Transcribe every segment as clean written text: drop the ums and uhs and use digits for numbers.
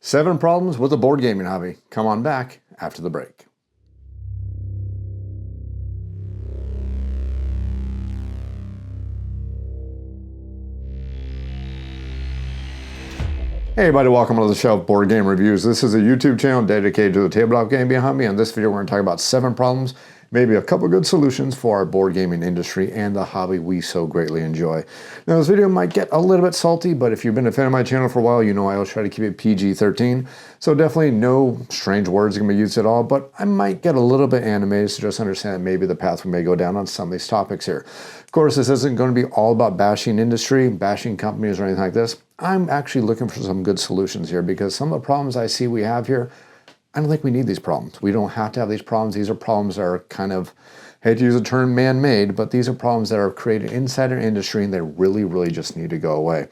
7 problems with the board gaming hobby. Come on back after the break. Hey everybody, welcome to the Shelf Board Game Reviews. This is a YouTube channel dedicated to the tabletop game behind me. In this video, we're going to talk about 7 problems, maybe a couple good solutions for our board gaming industry and the hobby we so greatly enjoy. Now, this video might get a little bit salty, but if you've been a fan of my channel for a while, you know I always try to keep it PG-13. So definitely no strange words are going to be used at all, but I might get a little bit animated, so just understand maybe the path we may go down on some of these topics here. Of course, this isn't going to be all about bashing industry, bashing companies, or anything like this. I'm actually looking for some good solutions here because some of the problems I see we have here, I don't think we need these problems. We don't have to have these problems. These are problems that are kind of, I hate to use the term man-made, but these are problems that are created inside our industry and they really just need to go away.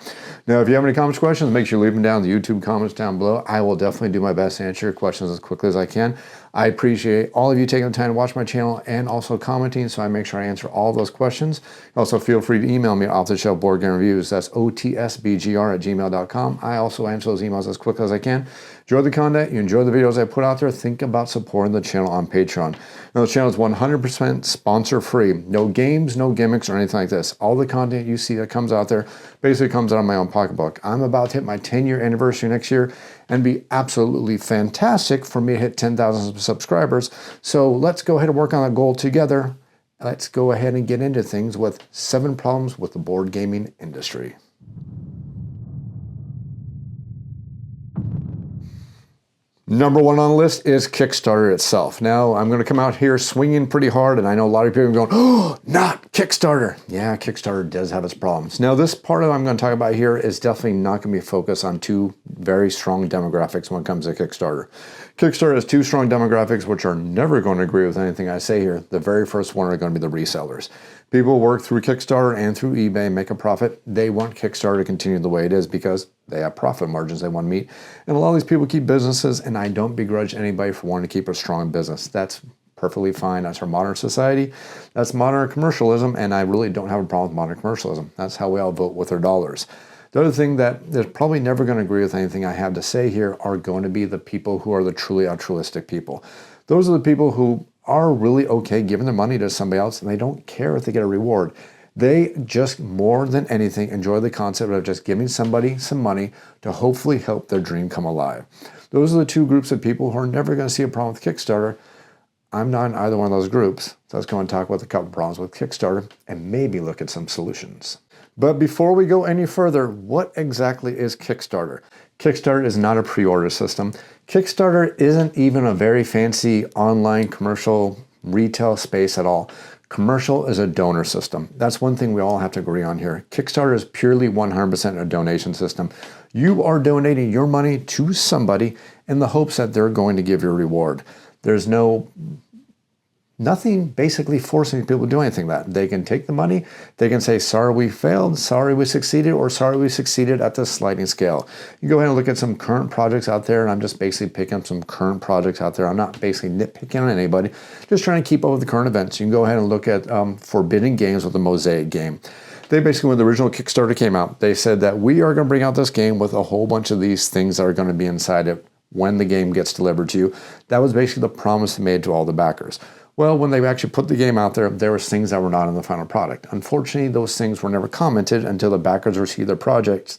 Now, if you have any comments or questions, make sure you leave them down in the YouTube comments down below. I will definitely do my best to answer your questions as quickly as I can. I appreciate all of you taking the time to watch my channel and also commenting, so I make sure I answer all of those questions. Also, feel free to email me off the shelf board game reviews. That's otsbgr@gmail.com. I also answer those emails as quickly as I can. Enjoy the content, you enjoy the videos I put out there, think about supporting the channel on Patreon. Now, the channel is 100% sponsor free. No games, no gimmicks, or anything like this. All the content you see that comes out there basically comes out of my own pocketbook. I'm about to hit my 10-year anniversary next year and be absolutely fantastic for me to hit 10,000 subscribers. So let's go ahead and work on that goal together. Let's go ahead and get into things with 7 problems with the board gaming industry. Number 1 on the list is Kickstarter itself. Now, I'm going to come out here swinging pretty hard, and I know a lot of people are going, oh, not Kickstarter. Yeah, Kickstarter does have its problems. Now, this part of what I'm going to talk about here is definitely not going to be focused on 2 very strong demographics when it comes to Kickstarter. Kickstarter has 2 strong demographics which are never going to agree with anything I say here. The very first one are going to be the resellers. People work through Kickstarter and through eBay, make a profit. They want Kickstarter to continue the way it is because they have profit margins they want to meet. And a lot of these people keep businesses, and I don't begrudge anybody for wanting to keep a strong business. That's perfectly fine. That's our modern society. That's modern commercialism, and I really don't have a problem with modern commercialism. That's how we all vote with our dollars. The other thing that is probably never going to agree with anything I have to say here are going to be the people who are the truly altruistic people. Those are the people who are really okay giving their money to somebody else, and they don't care if they get a reward. They just, more than anything, enjoy the concept of just giving somebody some money to hopefully help their dream come alive. Those are the 2 groups of people who are never going to see a problem with Kickstarter. I'm not in either one of those groups, so let's go and talk about a couple problems with Kickstarter and maybe look at some solutions. But before we go any further, what exactly is Kickstarter? Kickstarter is not a pre-order system. Kickstarter isn't even a very fancy online commercial retail space at all. Commercial is a donor system. That's one thing we all have to agree on here. Kickstarter is purely 100% a donation system. You are donating your money to somebody in the hopes that they're going to give you a reward. There's nothing basically forcing people to do anything that. They can take the money, they can say, sorry we failed, sorry we succeeded, or sorry we succeeded at the sliding scale. You go ahead and look at some current projects out there, and I'm just basically picking up some current projects out there. I'm not basically nitpicking on anybody, just trying to keep up with the current events. You can go ahead and look at Forbidden Games with the Mosaic game. They basically, when the original Kickstarter came out, they said that we are going to bring out this game with a whole bunch of these things that are going to be inside it when the game gets delivered to you. That was basically the promise made to all the backers. Well, when they actually put the game out there, there was things that were not in the final product. Unfortunately, those things were never commented until the backers received their projects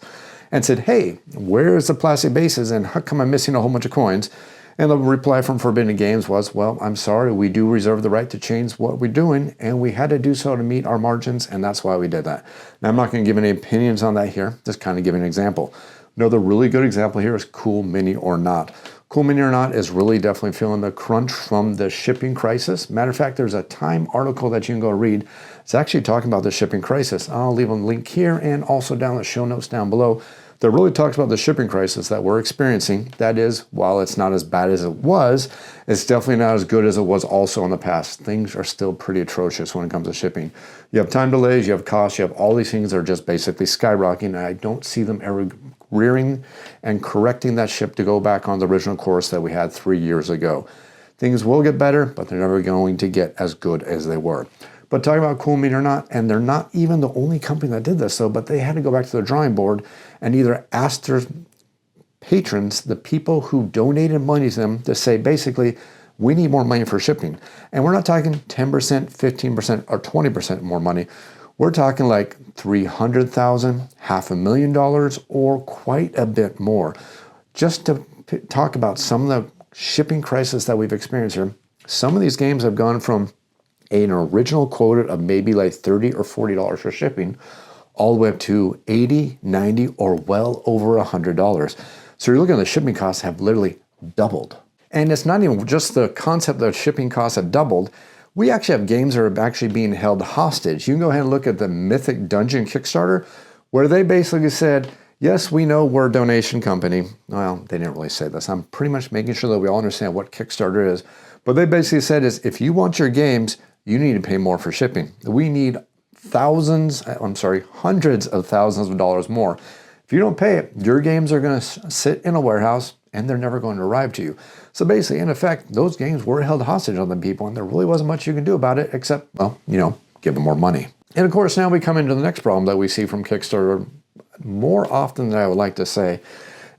and said, hey, where's the plastic bases and how come I'm missing a whole bunch of coins? And the reply from Forbidden Games was, well, I'm sorry, we do reserve the right to change what we're doing, and we had to do so to meet our margins, and that's why we did that. Now, I'm not going to give any opinions on that here, just kind of give an example. Another really good example here is Cool Mini or Not. Cool Mini or Not is really definitely feeling the crunch from the shipping crisis. Matter of fact, there's a Time article that you can go read. It's actually talking about the shipping crisis. I'll leave a link here and also down in the show notes down below that really talks about the shipping crisis that we're experiencing. That is, while it's not as bad as it was, it's definitely not as good as it was also in the past. Things are still pretty atrocious when it comes to shipping. You have time delays, you have costs, you have all these things that are just basically skyrocketing, and I don't see them ever rearing and correcting that ship to go back on the original course that we had 3 years ago. Things will get better, but they're never going to get as good as they were. But talking about Cool Mini or Not, and they're not even the only company that did this, but they had to go back to the drawing board and either ask their patrons, the people who donated money to them, to say basically, we need more money for shipping. And we're not talking 10%, 15%, or 20% more money. We're talking like $300,000, $500,000, or quite a bit more. Just to talk about some of the shipping crisis that we've experienced here, some of these games have gone from an original quoted of maybe like $30 or $40 for shipping, all the way up to $80, $90, or well over $100. So you're looking at the shipping costs have literally doubled. And it's not even just the concept that shipping costs have doubled. We actually have games that are actually being held hostage. You can go ahead and look at the Mythic Dungeon Kickstarter, where they basically said, yes, we know we're a donation company. Well, they didn't really say this. I'm pretty much making sure that we all understand what Kickstarter is. But they basically said is, if you want your games, you need to pay more for shipping. We need hundreds of thousands of dollars more. If you don't pay it, your games are going to sit in a warehouse and they're never going to arrive to you. So basically, in effect, those games were held hostage on them people, and there really wasn't much you can do about it except, well, give them more money. And of course, now we come into the next problem that we see from Kickstarter more often than I would like to say.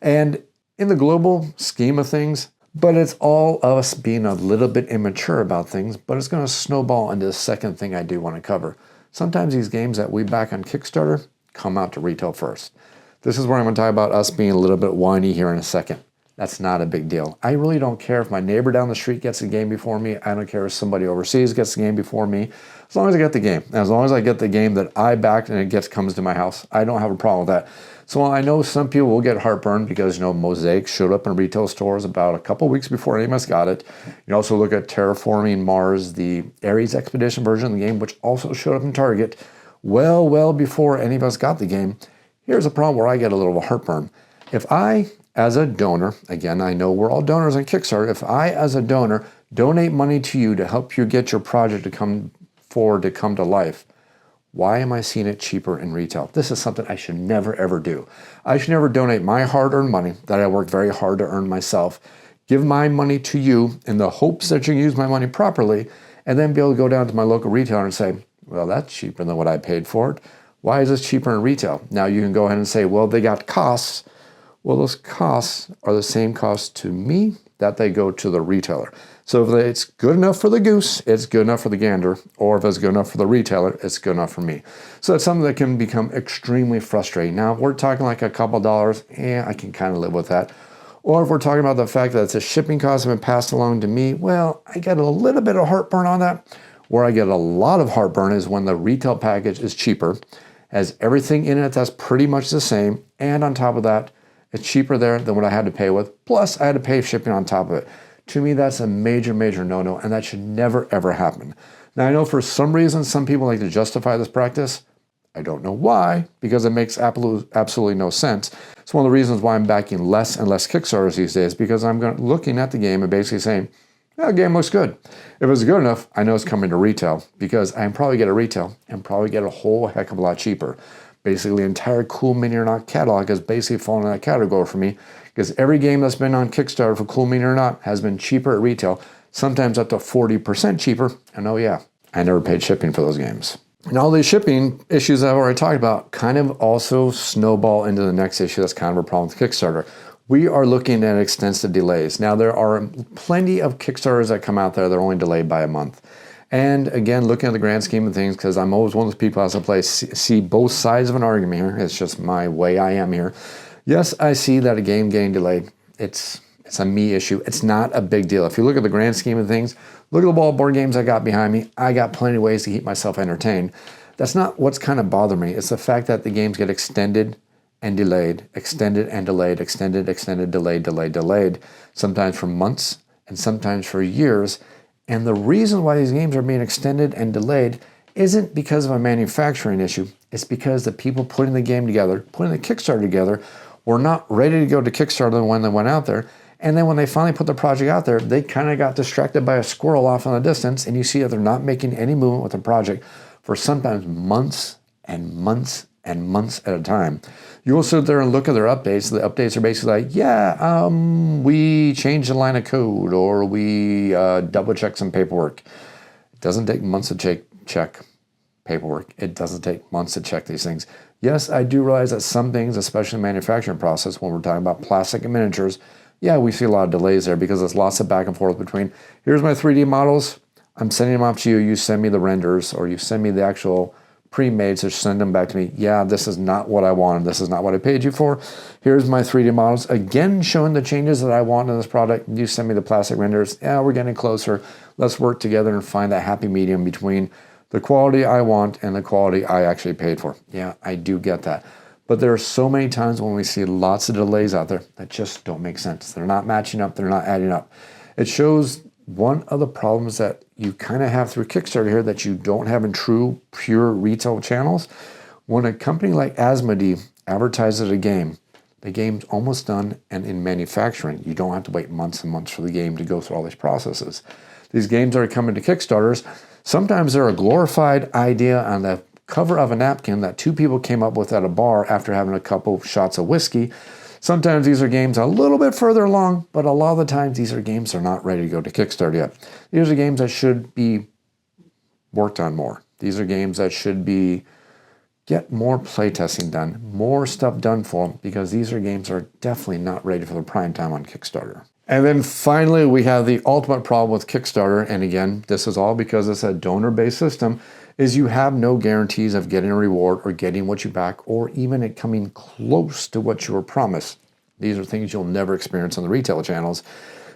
And in the global scheme of things, but it's all us being a little bit immature about things, but it's going to snowball into the second thing I do want to cover. Sometimes these games that we back on Kickstarter come out to retail first. This is where I'm going to talk about us being a little bit whiny here in a second. That's not a big deal. I really don't care if my neighbor down the street gets a game before me. I don't care if somebody overseas gets the game before me. As long as I get the game. As long as I get the game that I backed and it comes to my house, I don't have a problem with that. So I know some people will get heartburn because, Mosaic showed up in retail stores about a couple weeks before any of us got it. You also look at Terraforming Mars, the Ares Expedition version of the game, which also showed up in Target well before any of us got the game. Here's a problem where I get a little heartburn. If I, as a donor, again, I know we're all donors on Kickstarter, if I, as a donor, donate money to you to help you get your project to come forward, to come to life, why am I seeing it cheaper in retail? This is something I should never, ever do. I should never donate my hard-earned money that I worked very hard to earn myself, give my money to you in the hopes that you use my money properly, and then be able to go down to my local retailer and say, well, that's cheaper than what I paid for it. Why is this cheaper in retail? Now you can go ahead and say, well, they got costs. Well, those costs are the same cost to me that they go to the retailer. So if it's good enough for the goose, it's good enough for the gander, or if it's good enough for the retailer, it's good enough for me. So it's something that can become extremely frustrating. Now, if we're talking like a couple dollars, I can kind of live with that. Or if we're talking about the fact that it's a shipping cost have been passed along to me, well, I get a little bit of heartburn on that. Where I get a lot of heartburn is when the retail package is cheaper, has everything in it that's pretty much the same, and on top of that, it's cheaper there than what I had to pay with, plus I had to pay shipping on top of it. To me, that's a major, major no-no, and that should never, ever happen. Now, I know for some reason, some people like to justify this practice. I don't know why, because it makes absolutely no sense. It's one of the reasons why I'm backing less and less Kickstarters these days, because I'm looking at the game and basically saying, yeah, the game looks good. If it's good enough, I know it's coming to retail, because I can probably get a retail and probably get a whole heck of a lot cheaper. Basically, the entire Cool Mini or Not catalog has basically fallen in that category for me, because every game that's been on Kickstarter for Cool Mini or Not has been cheaper at retail, sometimes up to 40% cheaper. And oh yeah, I never paid shipping for those games. And all these shipping issues I've already talked about kind of also snowball into the next issue that's kind of a problem with Kickstarter. We are looking at extensive delays. Now, there are plenty of Kickstarters that come out there that are only delayed by a month. And again, looking at the grand scheme of things, because I'm always one of those people as I play, see both sides of an argument here. It's just my way I am here. Yes, I see that a game getting delayed. It's a me issue. It's not a big deal. If you look at the grand scheme of things, look at the wall board games I got behind me. I got plenty of ways to keep myself entertained. That's not what's kind of bothering me. It's the fact that the games get extended and delayed, extended and delayed, extended, delayed, sometimes for months and sometimes for years. And the reason why these games are being extended and delayed isn't because of a manufacturing issue. It's because the people putting the game together, putting the Kickstarter together, were not ready to go to Kickstarter when they went out there. And then when they finally put the project out there, they kind of got distracted by a squirrel off in the distance, and you see that they're not making any movement with the project for sometimes months and months and months at a time. You will sit there and look at their updates. The updates are basically like, we changed a line of code, or we double check some paperwork. It doesn't take months to check paperwork. It doesn't take months to check these things. Yes, I do realize that some things, especially in the manufacturing process, when we're talking about plastic and miniatures, yeah, we see a lot of delays there because there's lots of back and forth between, here's my 3D models, I'm sending them off to you, you send me the renders, or you send me the actual pre-made, so send them back to me. Yeah, this is not what I wanted. This is not what I paid you for. Here's my 3D models. Again, showing the changes that I want in this product. You send me the plastic renders. Yeah, we're getting closer. Let's work together and find that happy medium between the quality I want and the quality I actually paid for. Yeah, I do get that. But there are so many times when we see lots of delays out there that just don't make sense. They're not matching up. They're not adding up. It shows one of the problems that you kind of have through Kickstarter here that you don't have in true, pure retail channels. When a company like Asmodee advertises a game, the game's almost done, and in manufacturing, you don't have to wait months and months for the game to go through all these processes. These games are coming to Kickstarters. Sometimes they're a glorified idea on the cover of a napkin that two people came up with at a bar after having a couple shots of whiskey. Sometimes these are games a little bit further along, but a lot of the times these are games that are not ready to go to Kickstarter yet. These are games that should be worked on more. These are games that should get more playtesting done, more stuff done for them, because these are games that are definitely not ready for the prime time on Kickstarter. And then finally, we have the ultimate problem with Kickstarter, and again, this is all because it's a donor-based system, is you have no guarantees of getting a reward or getting what you back or even it coming close to what you were promised. These are things you'll never experience on the retail channels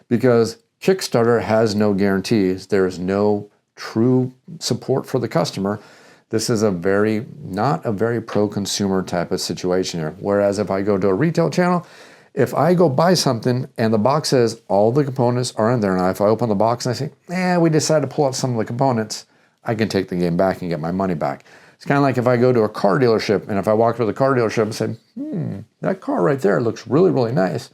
because Kickstarter has no guarantees. There's no true support for the customer. This is not a very pro-consumer type of situation here. Whereas if I go to a retail channel, if I go buy something and the box says all the components are in there, and if I open the box and I say, we decided to pull out some of the components, I can take the game back and get my money back. It's kind of like if I go to a car dealership and if I walk to the car dealership and say, that car right there looks really, really nice.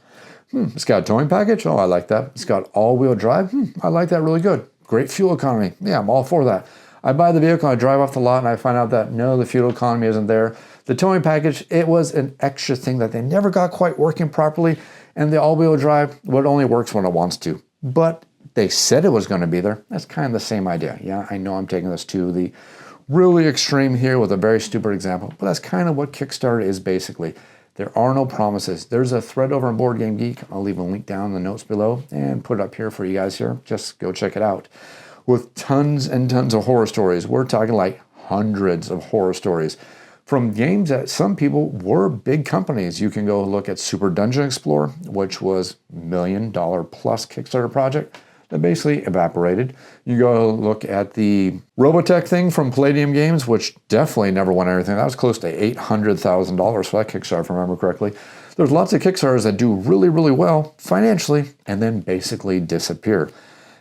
It's got a towing package. Oh, I like that. It's got all-wheel drive. I like that really good. Great fuel economy. Yeah, I'm all for that. I buy the vehicle, I drive off the lot, and I find out that no, the fuel economy isn't there. The towing package, it was an extra thing that they never got quite working properly, and the all-wheel drive, well, it only works when it wants to. But they said it was going to be there. That's kind of the same idea. Yeah, I know I'm taking this to the really extreme here with a very stupid example, but that's kind of what Kickstarter is basically. There are no promises. There's a thread over on Board Game Geek. I'll leave a link down in the notes below and put it up here for you guys here. Just go check it out. With tons and tons of horror stories. We're talking like hundreds of horror stories from games that some people were big companies. You can go look at Super Dungeon Explorer, which was $1 million plus Kickstarter project that basically evaporated. You go look at the Robotech thing from Palladium Games, which definitely never won anything. That was close to $800,000 for that Kickstarter, if I remember correctly. There's lots of Kickstarters that do really, really well financially and then basically disappear.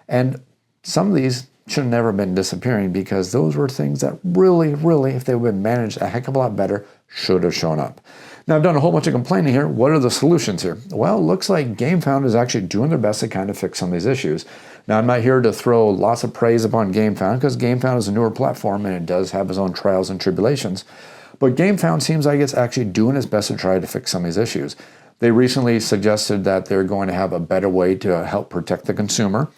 And some of these should have never been disappearing because those were things that really, really, if they would have been managed a heck of a lot better, should have shown up. Now, I've done a whole bunch of complaining here. What are the solutions here? Well, it looks like GameFound is actually doing their best to kind of fix some of these issues. Now, I'm not here to throw lots of praise upon GameFound because GameFound is a newer platform and it does have its own trials and tribulations. But GameFound seems like it's actually doing its best to try to fix some of these issues. They recently suggested that they're going to have a better way to help protect the consumer.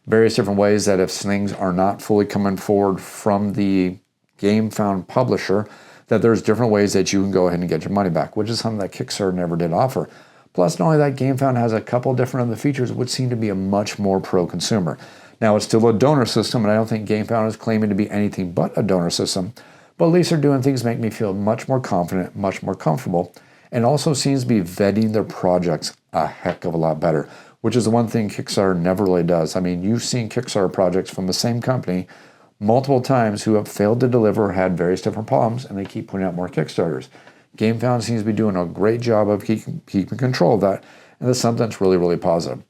Various different ways that if things are not fully coming forward from the GameFound publisher, that there's different ways that you can go ahead and get your money back, which is something that Kickstarter never did offer. Plus, not only that, GameFound has a couple different other features which seem to be a much more pro-consumer. Now, it's still a donor system, and I don't think GameFound is claiming to be anything but a donor system, but at least they're doing things that make me feel much more confident, much more comfortable, and also seems to be vetting their projects a heck of a lot better, which is the one thing Kickstarter never really does. I mean, you've seen Kickstarter projects from the same company multiple times who have failed to deliver, had various different problems, and they keep putting out more Kickstarters. GameFound seems to be doing a great job of keeping control of that, and that's something that's really, really positive.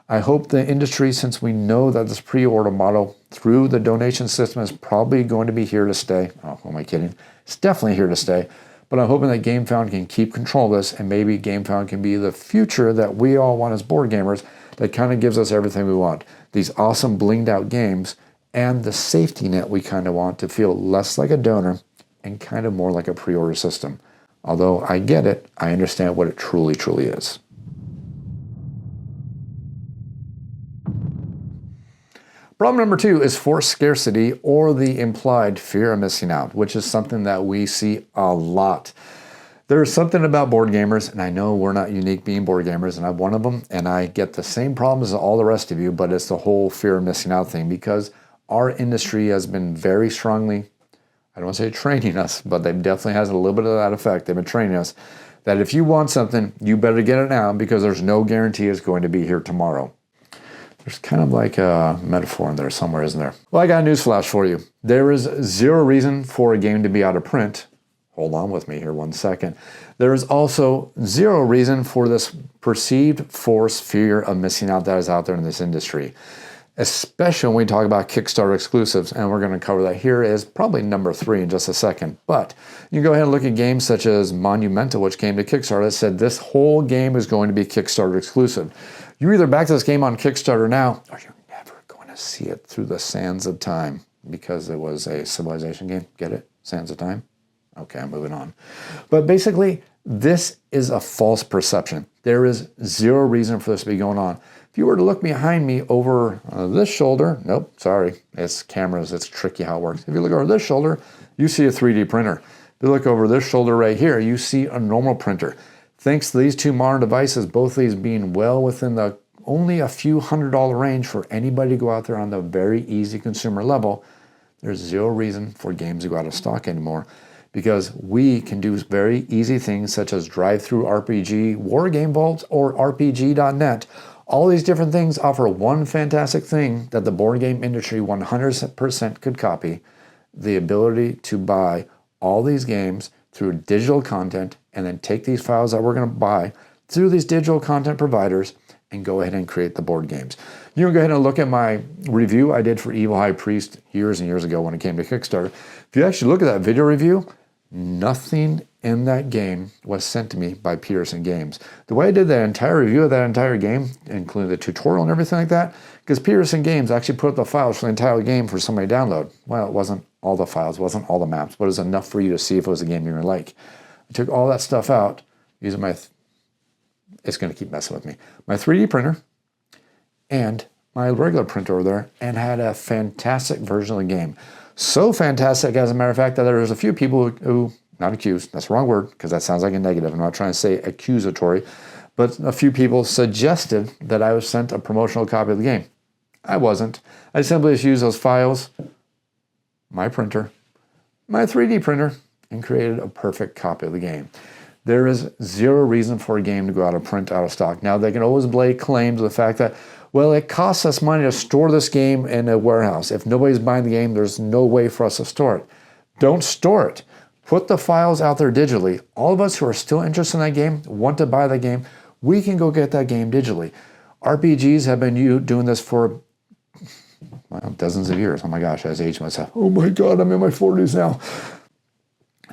I hope the industry, since we know that this pre-order model through the donation system is probably going to be here to stay. Oh, who am I kidding? It's definitely here to stay. But I'm hoping that GameFound can keep control of this, and maybe GameFound can be the future that we all want as board gamers that kind of gives us everything we want. These awesome blinged out games and the safety net we kind of want to feel less like a donor and kind of more like a pre-order system. Although I get it, I understand what it truly, truly is. Problem number 2 is forced scarcity or the implied fear of missing out, which is something that we see a lot. There's something about board gamers, and I know we're not unique being board gamers, and I'm one of them, and I get the same problems as all the rest of you, but it's the whole fear of missing out thing, because our industry has been very strongly, I don't want to say training us, but they definitely has a little bit of that effect. They've been training us that if you want something, you better get it now, because there's no guarantee it's going to be here tomorrow. There's kind of like a metaphor in there somewhere, isn't there? Well, I got a news flash for you. There is zero reason for a game to be out of print. Hold on with me here 1 second. There is also zero reason for this perceived force fear of missing out that is out there in this industry. Especially when we talk about Kickstarter exclusives, and we're going to cover that here is probably number 3 in just a second. But you can go ahead and look at games such as Monumental, which came to Kickstarter, that said this whole game is going to be Kickstarter exclusive. You either back this game on Kickstarter now, or you're never going to see it through the sands of time, because it was a Civilization game. Get it? Sands of time? Okay, I'm moving on. But basically, this is a false perception. There is zero reason for this to be going on. If you were to look behind me over this shoulder, nope, sorry, it's cameras, it's tricky how it works. If you look over this shoulder, you see a 3D printer. If you look over this shoulder right here, you see a normal printer. Thanks to these two modern devices, both these being well within the only a few $100 range for anybody to go out there on the very easy consumer level, there's zero reason for games to go out of stock anymore, because we can do very easy things such as drive-through RPG, War Game Vaults, or RPG.net. All these different things offer one fantastic thing that the board game industry 100% could copy: the ability to buy all these games through digital content, and then take these files that we're going to buy through these digital content providers and go ahead and create the board games. You can go ahead and look at my review I did for Evil High Priest years and years ago when it came to Kickstarter. If you actually look at that video review, nothing in that game was sent to me by Peterson Games. The way I did that entire review of that entire game, including the tutorial and everything like that, because Peterson Games actually put up the files for the entire game for somebody to download. Well, it wasn't all the files, it wasn't all the maps, but it was enough for you to see if it was a game you were like. I took all that stuff out using my, it's going to keep messing with me, my 3D printer and my regular printer over there, and had a fantastic version of the game. So fantastic, as a matter of fact, that there's a few people who, not accused, that's the wrong word, because that sounds like a negative. I'm not trying to say accusatory, but a few people suggested that I was sent a promotional copy of the game. I wasn't. I simply just used those files, my printer, my 3D printer, and created a perfect copy of the game. There is zero reason for a game to go out of print, out of stock. Now, they can always lay claim to the fact that, well, it costs us money to store this game in a warehouse. If nobody's buying the game, there's no way for us to store it. Don't store it. Put the files out there digitally. All of us who are still interested in that game, want to buy that game, we can go get that game digitally. RPGs have been doing this for, well, dozens of years. Oh my gosh, I just aged myself. Oh my God, I'm in my 40s now.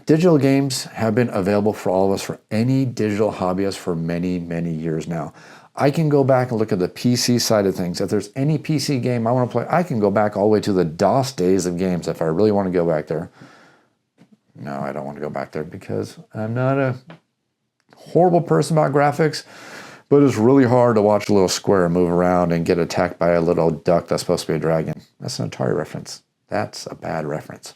Digital games have been available for all of us, for any digital hobbyist, for many, many years now. I can go back and look at the PC side of things. If there's any PC game I want to play, I can go back all the way to the DOS days of games if I really want to go back there. No, I don't want to go back there because I'm not a horrible person about graphics, but it's really hard to watch a little square move around and get attacked by a little duck that's supposed to be a dragon. That's an Atari reference. That's a bad reference.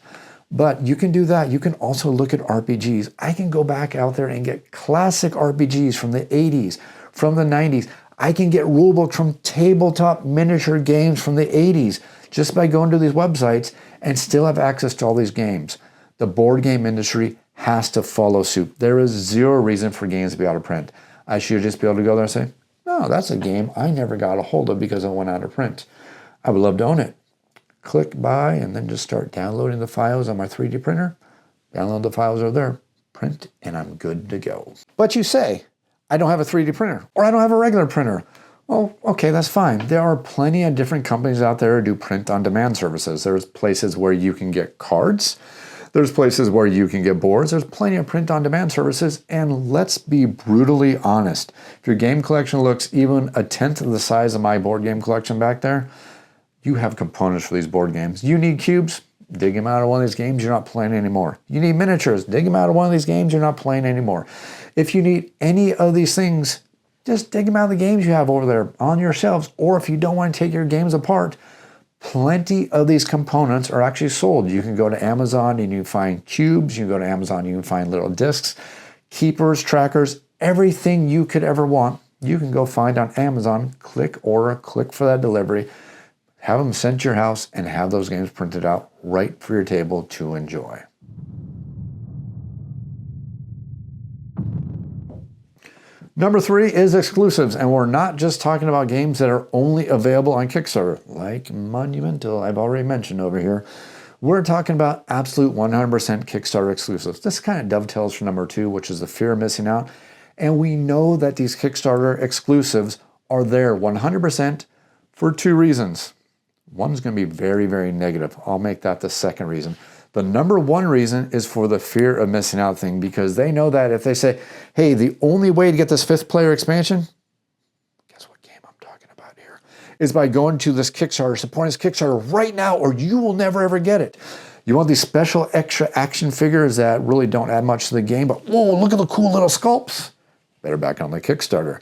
But you can do that. You can also look at RPGs. I can go back out there and get classic RPGs from the 80s, from the 90s. I can get rulebooks from tabletop miniature games from the 80s just by going to these websites and still have access to all these games. The board game industry has to follow suit. There is zero reason for games to be out of print. I should just be able to go there and say, no, that's a game I never got a hold of because it went out of print. I would love to own it. Click buy and then just start downloading the files on my 3D printer. Download the files over there, print, and I'm good to go. But you say, I don't have a 3D printer, or I don't have a regular printer. Well, okay, that's fine. There are plenty of different companies out there who do print-on-demand services. There's places where you can get cards. There's places where you can get boards. There's plenty of print-on-demand services, and let's be brutally honest. If your game collection looks even a tenth of the size of my board game collection back there, you have components for these board games. You need cubes, dig them out of one of these games, you're not playing anymore. You need miniatures, dig them out of one of these games, you're not playing anymore. If you need any of these things, just dig them out of the games you have over there on your shelves, or if you don't want to take your games apart, plenty of these components are actually sold. You can go to Amazon and you can find cubes, you can go to Amazon, you can find little discs. keepers, trackers, everything you could ever want, you can go find on Amazon, click order, click for that delivery, have them sent to your house, and have those games printed out right for your table to enjoy. Number 3 is exclusives, and we're not just talking about games that are only available on Kickstarter, like Monumental, I've already mentioned over here. We're talking about absolute 100% Kickstarter exclusives. This kind of dovetails for number 2, which is the fear of missing out. And we know that these Kickstarter exclusives are there 100% for 2 reasons. One's going to be very, very negative. I'll make that the second reason. The number 1 reason is for the fear of missing out thing, because they know that if they say, hey, the only way to get this 5th player expansion, guess what game I'm talking about here, is by going to this Kickstarter, supporting this Kickstarter right now, or you will never ever get it. You want these special extra action figures that really don't add much to the game, but whoa, look at the cool little sculpts. They're back on the Kickstarter.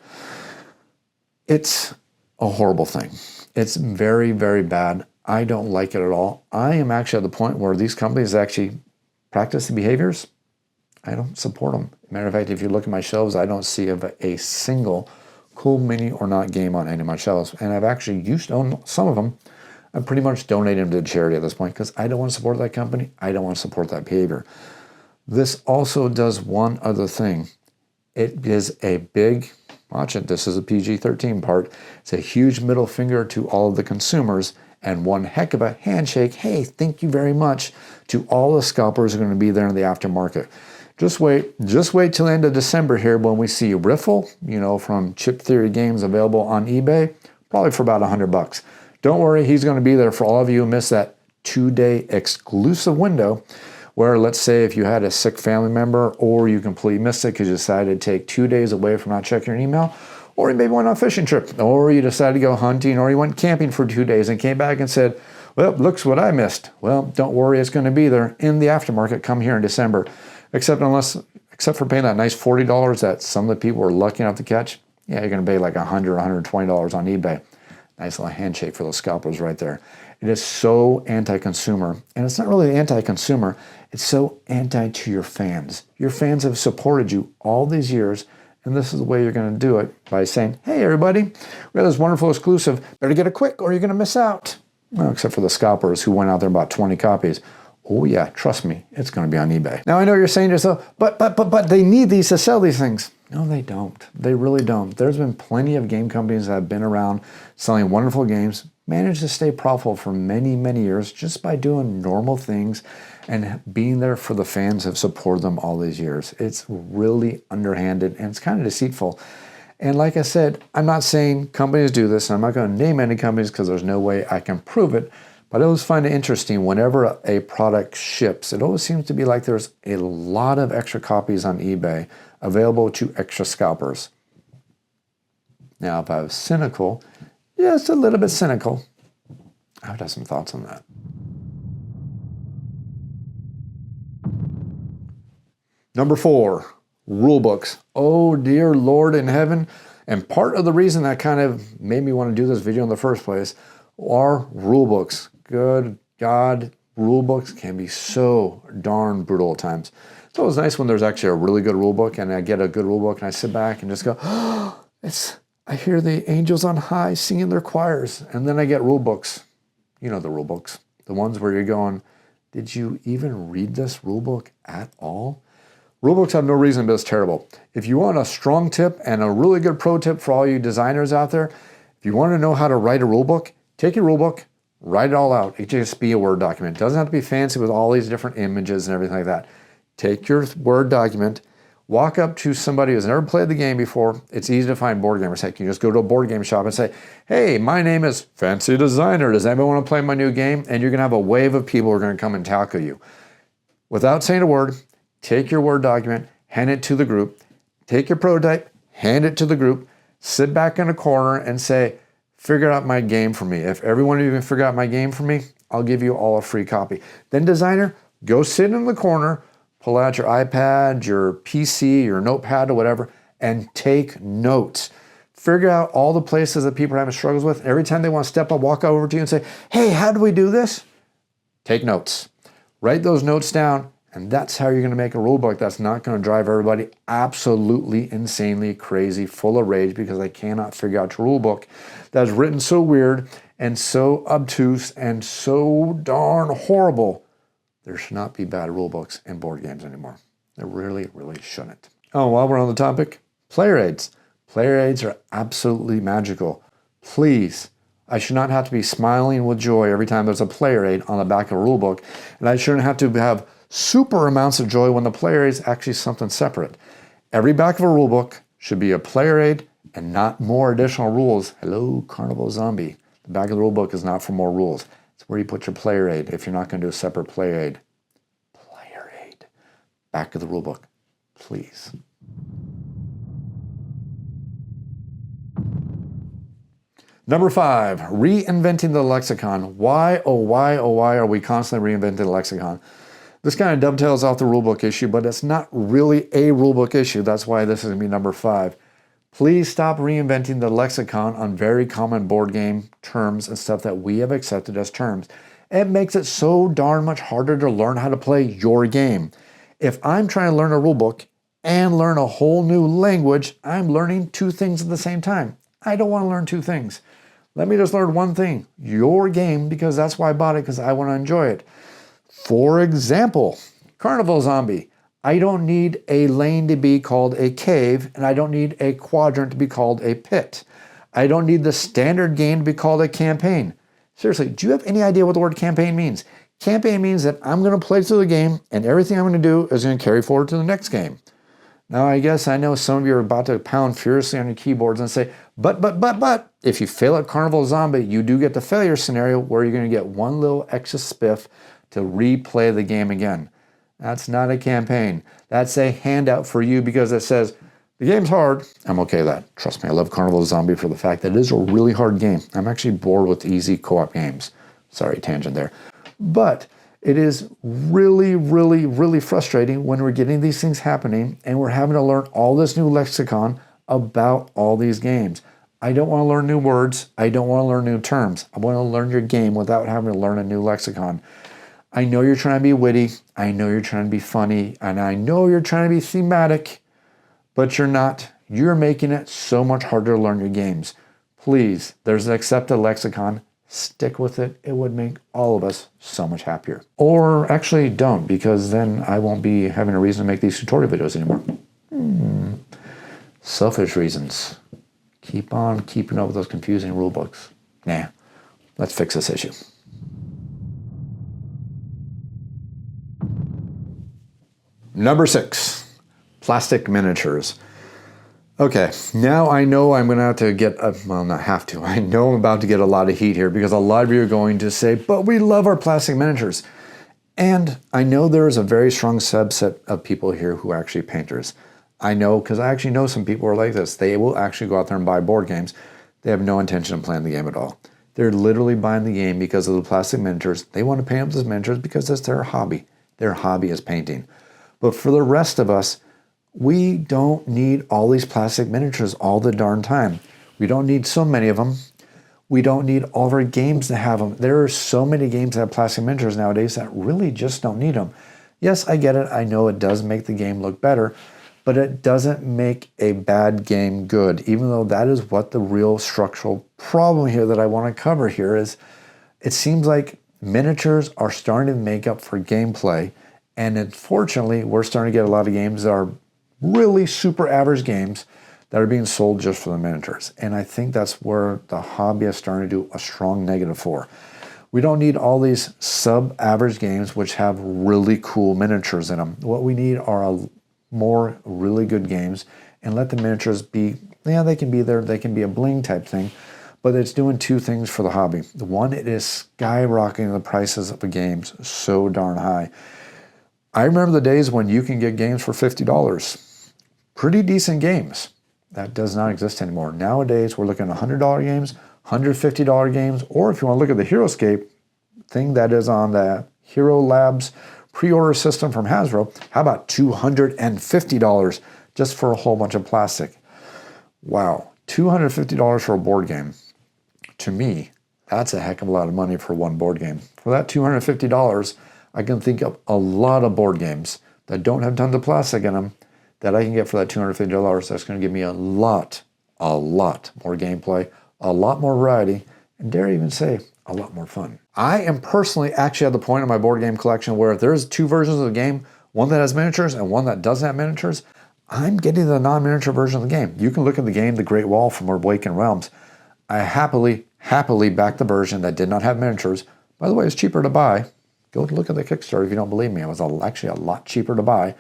It's a horrible thing. It's very, very bad. I don't like it at all. I am actually at the point where these companies actually practice the behaviors. I don't support them. Matter of fact, if you look at my shelves, I don't see a single cool mini or not game on any of my shelves. And I've actually used to own some of them. I'm pretty much donating them to charity at this point because I don't want to support that company. I don't want to support that behavior. This also does one other thing. It is a big, watch it, this is a PG-13 part. It's a huge middle finger to all of the consumers and one heck of a handshake, hey, thank you very much, to all the scalpers who are going to be there in the aftermarket. Just wait till the end of December here when we see Riffle, from Chip Theory Games available on eBay, probably for about $100. Don't worry, he's going to be there for all of you who missed that 2-day exclusive window where, let's say, if you had a sick family member or you completely missed it because you decided to take 2 days away from not checking your email, or you maybe went on a fishing trip, or you decided to go hunting, or you went camping for 2 days and came back and said, well, looks what I missed. Well, don't worry, it's going to be there in the aftermarket come here in December. Except for paying that nice $40 that some of the people were lucky enough to catch, yeah, you're going to pay like $100 or $120 on eBay. Nice little handshake for those scalpers right there. It is so anti-consumer, and it's not really anti-consumer, it's so anti to your fans. Your fans have supported you all these years, and this is the way you're going to do it, by saying, hey, everybody, we have this wonderful exclusive. Better get it quick or you're going to miss out. Well, except for the scalpers who went out there and bought 20 copies. Oh, yeah, trust me, it's going to be on eBay. Now, I know you're saying to yourself, but they need these to sell these things. No, they don't. They really don't. There's been plenty of game companies that have been around selling wonderful games, managed to stay profitable for many, many years just by doing normal things and being there for the fans who have supported them all these years. It's really underhanded and it's kind of deceitful. And like I said, I'm not saying companies do this, and I'm not going to name any companies because there's no way I can prove it, but I always find it interesting whenever a product ships, it always seems to be like there's a lot of extra copies on eBay available to extra scalpers. Now, if I was cynical, just a little bit cynical, I would have some thoughts on that. Number 4, rulebooks. Oh, dear Lord in heaven. And part of the reason that kind of made me want to do this video in the first place are rulebooks. Good God, rulebooks can be so darn brutal at times. It's always nice when there's actually a really good rulebook and I get a good rulebook and I sit back and just go, oh, I hear the angels on high singing their choirs. And then I get rulebooks. You know the rulebooks. The ones where you're going, did you even read this rulebook at all? Rulebooks have no reason, but it's terrible. If you want a strong tip and a really good pro tip for all you designers out there, if you want to know how to write a rulebook, take your rulebook, write it all out. It can just be a Word document. It doesn't have to be fancy with all these different images and everything like that. Take your Word document, walk up to somebody who's never played the game before. It's easy to find board gamers. Heck, you just go to a board game shop and say, hey, my name is Fancy Designer. Does anybody want to play my new game? And you're going to have a wave of people who are going to come and tackle you. Without saying a word, take your Word document, hand it to the group, take your prototype, hand it to the group, sit back in a corner and say, figure out my game for me. If every one of you can figure out my game for me, I'll give you all a free copy. Then designer, go sit in the corner, pull out your iPad, your PC, your notepad or whatever, and take notes. Figure out all the places that people are having struggles with. Every time they want to step up, walk over to you and say, hey, how do we do this? Take notes. Write those notes down And that's how you're going to make a rule book that's not going to drive everybody absolutely insanely crazy, full of rage because they cannot figure out your rule book that's written so weird and so obtuse and so darn horrible. There should not be bad rule books in board games anymore. There really, really shouldn't. Oh, while we're on the topic, player aids. Player aids are absolutely magical. Please, I should not have to be smiling with joy every time there's a player aid on the back of a rule book, and I shouldn't have to have super amounts of joy when the player aid is actually something separate. Every back of a rule book should be a player aid and not more additional rules. Hello, Carnival Zombie. The back of the rule book is not for more rules. It's where you put your player aid if you're not going to do a separate player aid. Player aid. Back of the rule book, please. Number 5, reinventing the lexicon. Why, oh why, oh why are we constantly reinventing the lexicon? This kind of dovetails off the rulebook issue, but it's not really a rulebook issue. That's why this is going to be number 5. Please stop reinventing the lexicon on very common board game terms and stuff that we have accepted as terms. It makes it so darn much harder to learn how to play your game. If I'm trying to learn a rulebook and learn a whole new language, I'm learning 2 things at the same time. I don't want to learn 2 things. Let me just learn one thing, your game, because that's why I bought it, because I want to enjoy it. For example, Carnival Zombie. I don't need a lane to be called a cave, and I don't need a quadrant to be called a pit. I don't need the standard game to be called a campaign. Seriously, do you have any idea what the word campaign means? Campaign means that I'm going to play through the game, and everything I'm going to do is going to carry forward to the next game. Now, I guess I know some of you are about to pound furiously on your keyboards and say, but, if you fail at Carnival Zombie, you do get the failure scenario where you're going to get one little extra spiff to replay the game again. That's not a campaign. That's a handout for you because it says, the game's hard. I'm okay with that. Trust me, I love Carnival Zombie for the fact that it is a really hard game. I'm actually bored with easy co-op games. Sorry, tangent there. But it is really, really, really frustrating when we're getting these things happening and we're having to learn all this new lexicon about all these games. I don't want to learn new words. I don't want to learn new terms. I want to learn your game without having to learn a new lexicon. I know you're trying to be witty. I know you're trying to be funny. And I know you're trying to be thematic, but you're not. You're making it so much harder to learn your games. Please, there's an accepted lexicon. Stick with it. It would make all of us so much happier. Or actually don't, because then I won't be having a reason to make these tutorial videos anymore. Selfish reasons. Keep on keeping up with those confusing rule books. Nah, let's fix this issue. Number 6, plastic miniatures. Okay, now I know I'm going to have to get, well, not have to. I know I'm about to get a lot of heat here because a lot of you are going to say, but we love our plastic miniatures. And I know there is a very strong subset of people here who are actually painters. I know because I actually know some people who are like this. They will actually go out there and buy board games. They have no intention of playing the game at all. They're literally buying the game because of the plastic miniatures. They want to paint up those miniatures because it's their hobby. Their hobby is painting. But for the rest of us, we don't need all these plastic miniatures all the darn time. We don't need so many of them. We don't need all of our games to have them. There are so many games that have plastic miniatures nowadays that really just don't need them. Yes, I get it. I know it does make the game look better, but it doesn't make a bad game good, even though that is what the real structural problem here that I want to cover here is. It seems like miniatures are starting to make up for gameplay, and unfortunately, we're starting to get a lot of games that are really super average games that are being sold just for the miniatures. And I think that's where the hobby is starting to do a strong negative for. We don't need all these sub-average games which have really cool miniatures in them. What we need are more really good games, and let the miniatures be, yeah, they can be there, they can be a bling type thing, but it's doing 2 things for the hobby. One, it is skyrocketing the prices of the games so darn high. I remember the days when you can get games for $50. Pretty decent games. That does not exist anymore. Nowadays, we're looking at $100 games, $150 games, or if you want to look at the HeroScape thing that is on the Hero Labs pre-order system from Hasbro, how about $250 just for a whole bunch of plastic? Wow, $250 for a board game. To me, that's a heck of a lot of money for one board game. For that $250, I can think of a lot of board games that don't have tons of plastic in them that I can get for that $250. That's going to give me a lot more gameplay, a lot more variety, and dare I even say, a lot more fun. I am personally actually at the point in my board game collection where if there's two versions of the game, one that has miniatures and one that doesn't have miniatures, I'm getting the non-miniature version of the game. You can look at the game, The Great Wall from Awakened Realms. I happily backed the version that did not have miniatures. By the way, it's cheaper to buy. Go look at the Kickstarter if you don't believe me. It was actually a lot cheaper to buy.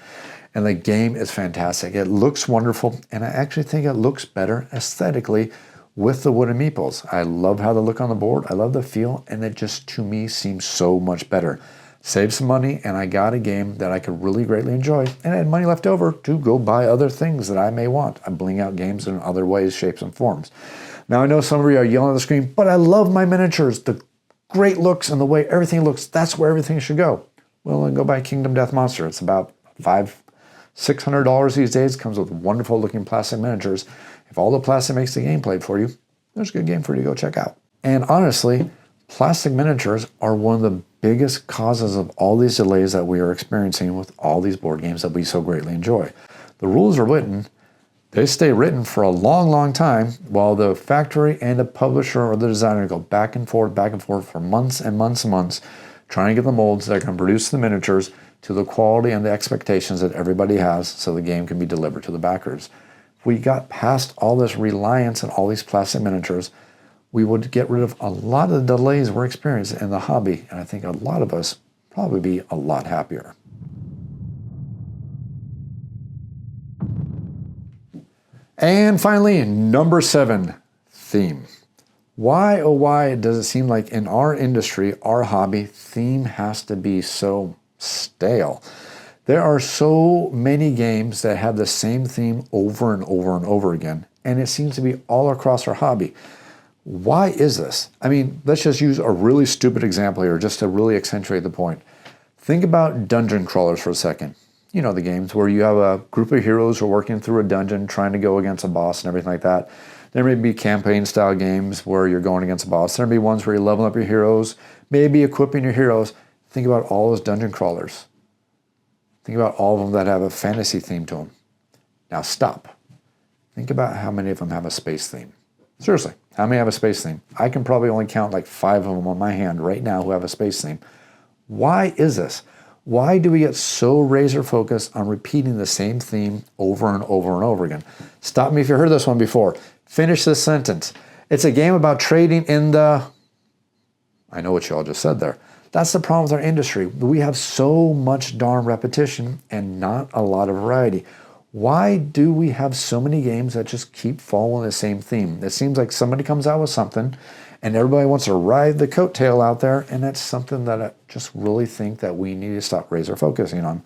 And the game is fantastic. It looks wonderful, and I actually think it looks better aesthetically with the wooden meeples. I love how they look on the board. I love the feel, and it just, to me, seems so much better. Saved some money, and I got a game that I could really greatly enjoy, and I had money left over to go buy other things that I may want. I'm bling out games in other ways, shapes, and forms. Now, I know some of you are yelling at the screen, but I love my miniatures. The great looks and the way everything looks, that's where everything should go. Well, then go buy Kingdom Death Monster. It's about $600 these days. Comes with wonderful looking plastic miniatures. If all the plastic makes the game play for you, there's a good game for you to go check out. And honestly, plastic miniatures are one of the biggest causes of all these delays that we are experiencing with all these board games that we so greatly enjoy. The rules are written. They stay written for a long time while the factory and the publisher or the designer go back and forth for months and months and months trying to get the molds that can produce the miniatures to the quality and the expectations that everybody has so the game can be delivered to the backers. If we got past all this reliance on all these plastic miniatures, we would get rid of a lot of the delays we're experiencing in the hobby, and I think a lot of us probably be a lot happier. And finally, number 7, theme. Why, oh why, does it seem like in our industry, our hobby, theme has to be so stale? There are so many games that have the same theme over and over and over again, and it seems to be all across our hobby. Why is this? I mean, let's just use a really stupid example here just to really accentuate the point. Think about dungeon crawlers for a second. You know the games where you have a group of heroes who are working through a dungeon trying to go against a boss and everything like that. There may be campaign-style games where you're going against a boss. There may be ones where you're leveling up your heroes, maybe equipping your heroes. Think about all those dungeon crawlers. Think about all of them that have a fantasy theme to them. Now stop. Think about how many of them have a space theme. Seriously, how many have a space theme? I can probably only count like 5 of them on my hand right now who have a space theme. Why is this? Why do we get so razor focused on repeating the same theme over and over and over again? Stop me if you heard this one before. Finish this sentence. It's a game about trading in the... I know what you all just said there. That's the problem with our industry. We have so much darn repetition and not a lot of variety. Why do we have so many games that just keep following the same theme? It seems like somebody comes out with something and everybody wants to ride the coattail out there, and that's something that I just really think that we need to stop razor focusing on.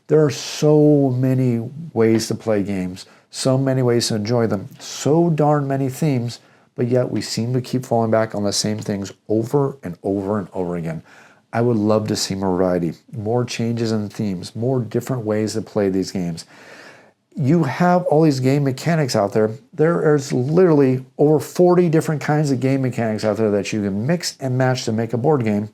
There are so many ways to play games, so many ways to enjoy them, so darn many themes, but yet we seem to keep falling back on the same things over and over and over again. I would love to see more variety, more changes in themes, more different ways to play these games. You have all these game mechanics out there. There is literally over 40 different kinds of game mechanics out there that you can mix and match to make a board game.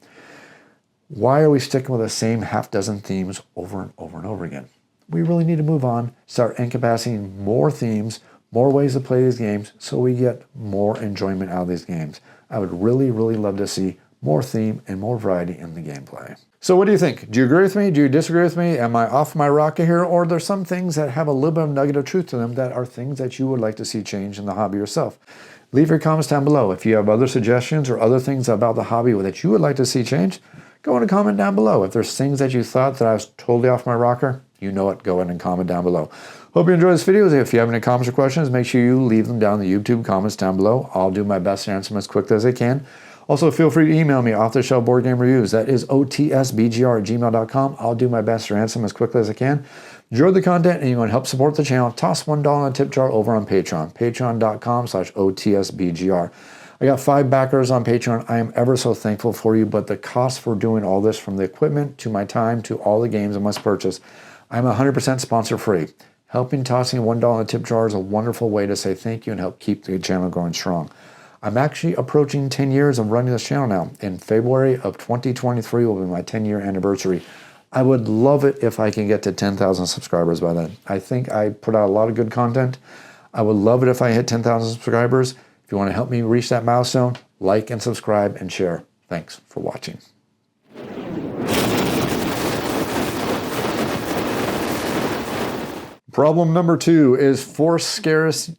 Why are we sticking with the same half dozen themes over and over and over again? We really need to move on, start encompassing more themes, more ways to play these games so we get more enjoyment out of these games. I would really love to see more theme and more variety in the gameplay. So what do you think? Do you agree with me? Do you disagree with me? Am I off my rocker here? Or are there some things that have a little bit of nugget of truth to them that are things that you would like to see change in the hobby yourself? Leave your comments down below. If you have other suggestions or other things about the hobby that you would like to see change, go in and comment down below. If there's things that you thought that I was totally off my rocker, you know it, go in and comment down below. Hope you enjoyed this video. If you have any comments or questions, make sure you leave them down in the YouTube comments down below. I'll do my best to answer them as quickly as I can. Also, feel free to email me off-the-shelf board game reviews. That is otsbgr@gmail.com. I'll do my best to answer them as quickly as I can. Enjoy the content and you want to help support the channel, toss $1 in a tip jar over on Patreon. Patreon.com/otsbgr. I got 5 backers on Patreon. I am ever so thankful for you, but the cost for doing all this, from the equipment to my time to all the games I must purchase, I'm 100% sponsor free. Helping tossing $1 in a tip jar is a wonderful way to say thank you and help keep the channel going strong. I'm actually approaching 10 years of running this channel now. In February of 2023 will be my 10-year anniversary. I would love it if I can get to 10,000 subscribers by then. I think I put out a lot of good content. I would love it if I hit 10,000 subscribers. If you want to help me reach that milestone, like and subscribe and share. Thanks for watching. Problem number 2 is force scarcity.